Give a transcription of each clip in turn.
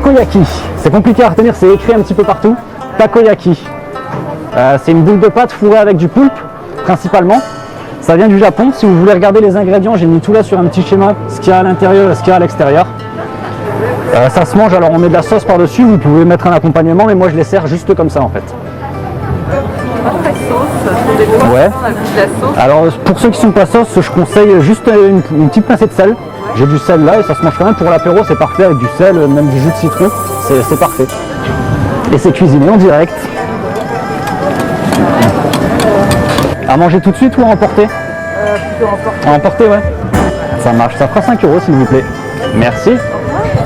takoyaki. C'est compliqué à retenir, c'est écrit un petit peu partout. Takoyaki. C'est une boule de pâte fourrée avec du poulpe, principalement. Ça vient du Japon. Si vous voulez regarder les ingrédients, j'ai mis tout là sur un petit schéma, ce qu'il y a à l'intérieur et ce qu'il y a à l'extérieur. Ça se mange, alors on met de la sauce par-dessus, vous pouvez mettre un accompagnement, mais moi je les sers juste comme ça en fait. Après sauce, des fois, Ouais. on a mis de la sauce. Alors pour ceux qui sont pas sauce, je conseille juste une petite pincée de sel. J'ai du sel là et ça se mange quand même pour l'apéro, c'est parfait avec du sel, même du jus de citron, c'est parfait. Et c'est cuisiné en direct. À manger tout de suite ou à emporter? Plutôt emporté. À emporter, ouais. Ça marche, ça fera 5 € s'il vous plaît. Merci.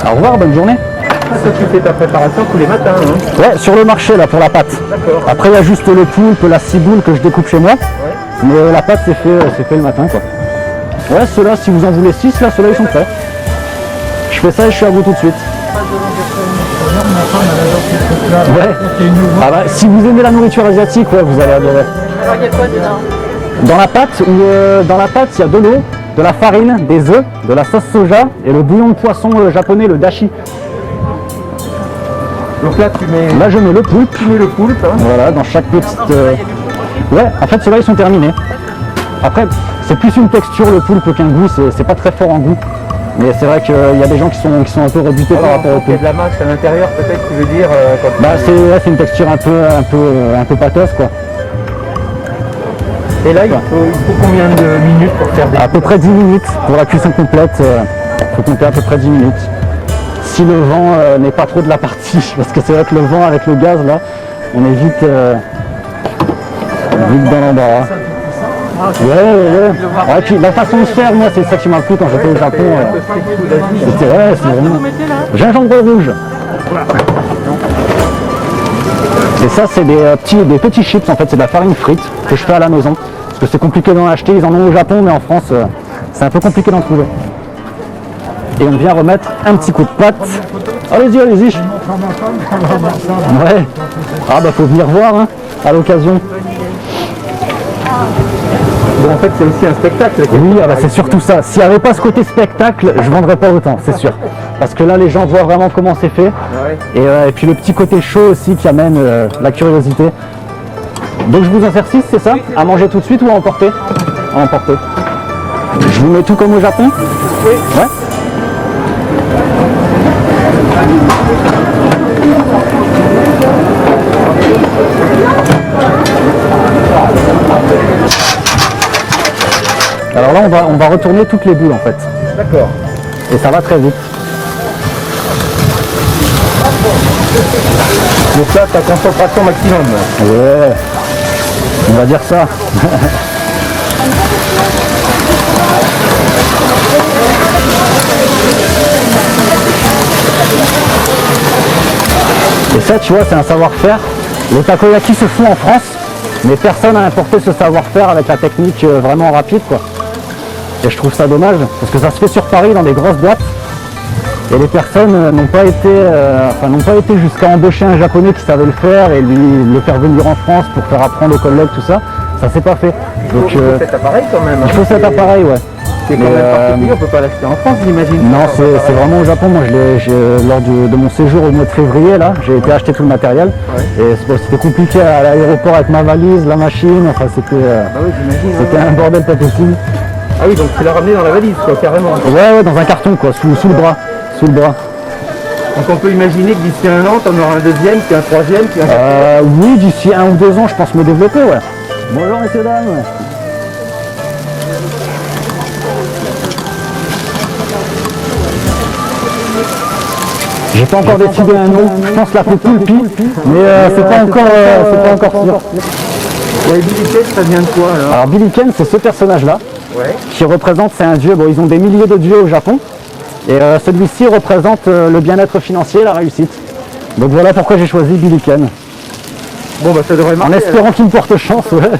Au revoir, bonne journée. Ça, tu fais ta préparation tous les matins, hein? Ouais, sur le marché là pour la pâte. D'accord. Après il y a juste le poulpe, la ciboule que je découpe chez moi. Mais la pâte c'est fait le matin quoi. Ouais, ceux-là, si vous en voulez 6, là, ceux-là ils sont prêts. Je fais ça et je suis à vous tout de suite. Ouais. Ah bah, si vous aimez la nourriture asiatique, ouais, vous allez adorer. Alors il y a quoi dedans? Dans la pâte, il y a de l'eau, de la farine, des œufs, de la sauce soja et le bouillon de poisson japonais, le dashi. Donc là, tu mets, Là, je mets le poulpe. hein? Voilà, dans chaque petite... Ouais, en fait, ceux-là, ils sont terminés. Après, c'est plus une texture, le poulpe, qu'un goût. C'est pas très fort en goût. Mais c'est vrai qu'il y a des gens qui sont un peu rebutés par rapport au Il y a poulpe. de la masse à l'intérieur, peut-être, tu veux dire, quand tu... Bah, c'est une texture un peu pâteuse, quoi. Et là, il faut combien de minutes pour faire des... À peu près 10 minutes pour la cuisson complète. Il faut compter à peu près 10 minutes. Si le vent n'est pas trop de la partie, parce que c'est vrai que le vent avec le gaz, là, on est vite dans l'embarras. Ouais. Ouais, puis la façon de faire, moi, c'est ça qui m'a plu quand j'étais au Japon. C'était c'est vraiment... Gingembre rouge. Et ça, c'est des petits chips, en fait, c'est de la farine frite que je fais à la maison. Parce que c'est compliqué d'en acheter, ils en ont au Japon, mais en France, c'est un peu compliqué d'en trouver. Et on vient remettre un petit coup de pâte. Allez-y, allez-y. Ouais. Ah bah faut venir voir hein, à l'occasion. Bon, en fait, c'est aussi un spectacle. Oui, ah bah, c'est surtout ça. S'il n'y avait pas ce côté spectacle, je vendrais pas autant, c'est sûr. Parce que là, les gens voient vraiment comment c'est fait. Et puis le petit côté chaud aussi qui amène la curiosité. Donc je vous en sers 6, c'est ça? À manger tout de suite ou à emporter? À emporter. Je vous mets tout comme au Japon? Oui. Ouais. Alors là, on va retourner toutes les bulles en fait. D'accord. Et ça va très vite. Donc là, ta concentration maximum. Ouais. On va dire ça. Et ça, tu vois, c'est un savoir-faire. Les takoyaki se font en France, mais personne n'a importé ce savoir-faire avec la technique vraiment rapide, quoi. Et je trouve ça dommage, parce que ça se fait sur Paris dans des grosses boîtes. Et les personnes n'ont pas été jusqu'à embaucher un japonais qui savait le faire et lui le faire venir en France pour faire apprendre aux collègues, tout ça. Ça s'est pas fait. Donc, Il faut cet appareil quand même. il faut cet appareil, ouais. C'est quand même particulier, on peut pas l'acheter en France, j'imagine. Non, c'est vraiment au Japon. Moi, lors de mon séjour au mois de février, là, j'ai été acheter tout le matériel. Et c'était compliqué à l'aéroport avec ma valise, la machine. Enfin, c'était oui, j'imagine. c'était un bordel pas possible. Ah oui, donc tu l'as ramené dans la valise, quoi, carrément. Ouais, dans un carton, quoi, sous le bras. Sous le bras. Donc on peut imaginer que d'ici 1 an, tu en auras un deuxième, puis un troisième, puis un... Oui, d'ici 1 ou 2 ans, je pense me développer, ouais. Bonjour, messieurs, dames. J'ai pas encore décidé un nom, je pense l'appeler Poulpi, mais c'est pas encore sûr. Et Billy Ken, ça vient de quoi alors? Alors Billy Ken, c'est ce personnage-là, Ouais. qui représente, c'est un dieu, bon ils ont des milliers de dieux au Japon, et celui-ci représente le bien-être financier et la réussite. Donc voilà pourquoi j'ai choisi Billy Ken, Bon bah ça devrait en marcher. espérant qu'il me porte chance, ouais.